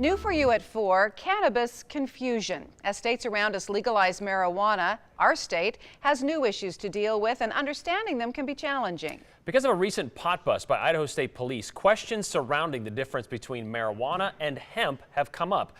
New for you at 4, cannabis confusion. As states around us legalize marijuana, our state has new issues to deal with, and understanding them can be challenging. Because of a recent pot bust by Idaho State Police, questions surrounding the difference between marijuana and hemp have come up.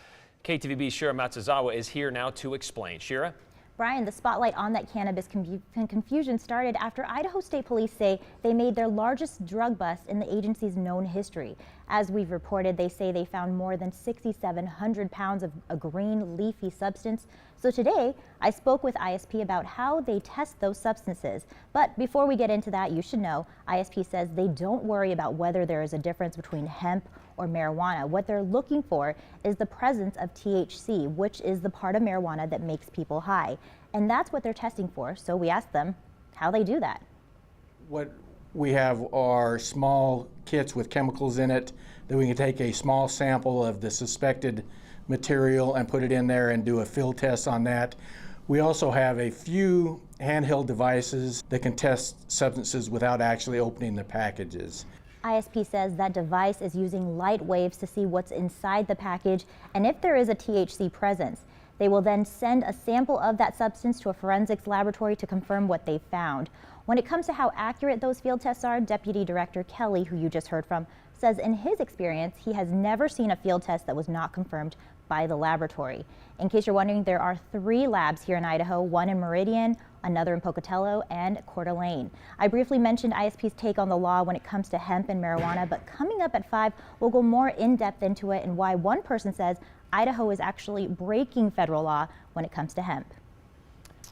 KTVB's Shira Matsuzawa is here now to explain. Shira? Brian, the spotlight on that cannabis confusion started after Idaho State Police say they made their largest drug bust in the agency's known history. As we've reported, they say they found more than 6,700 pounds of a green leafy substance. So today, I spoke with ISP about how they test those substances. But before we get into that, you should know, ISP says they don't worry about whether there is a difference between hemp or marijuana. What they're looking for is the presence of THC, which is the part of marijuana that makes people high. And that's what they're testing for. So we asked them how they do that. What we have are small kits with chemicals in it that we can take a small sample of the suspected material and put it in there and do a field test on that. We also have a few handheld devices that can test substances without actually opening the packages. ISP says that device is using light waves to see what's inside the package, and if there is a THC presence, they will then send a sample of that substance to a forensics laboratory to confirm what they found. When it comes to how accurate those field tests are, Deputy Director Kelly, who you just heard from, says in his experience, he has never seen a field test that was not confirmed by the laboratory. In case you're wondering, there are 3 labs here in Idaho, one in Meridian, another in Pocatello, and Coeur d'Alene. I briefly mentioned ISP's take on the law when it comes to hemp and marijuana, but coming up at 5, we'll go more in-depth into it and why one person says Idaho is actually breaking federal law when it comes to hemp.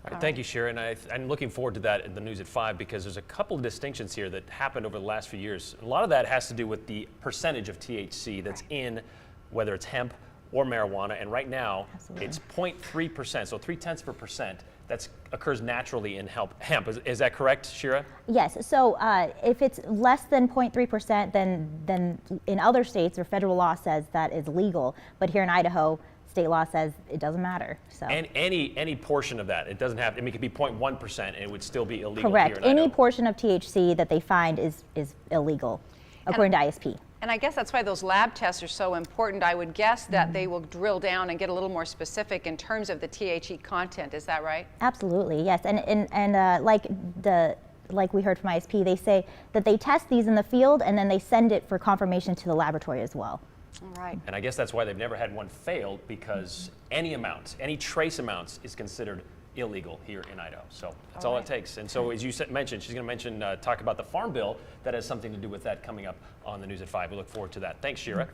All right, thank you, Shira, and I'm looking forward to that in the news at 5 because there's a couple of distinctions here that happened over the last few years. A lot of that has to do with the percentage of THC that's in whether it's hemp or marijuana, and right now it's 0.3%, so 0.3% that occurs naturally in hemp. Is that correct, Shira? Yes, so if it's less than 0.3%, then in other states or federal law says that is legal, but here in Idaho, state law says it doesn't matter. So. And any portion of that, it doesn't have, I mean, it could be 0.1% and it would still be illegal. Correct. Here in Idaho. Any portion of THC that they find is illegal, according to ISP. And I guess that's why those lab tests are so important. I would guess that they will drill down and get a little more specific in terms of the THC content. Is that right? Absolutely, yes. And like we heard from ISP, they say that they test these in the field and then they send it for confirmation to the laboratory as well. All right. And I guess that's why they've never had one failed, because any amounts, any trace amounts is considered illegal here in Idaho. So that's all it takes. And so as you mentioned, she's going to talk about the farm bill that has something to do with that coming up on the news at 5. We look forward to that. Thanks, Shira.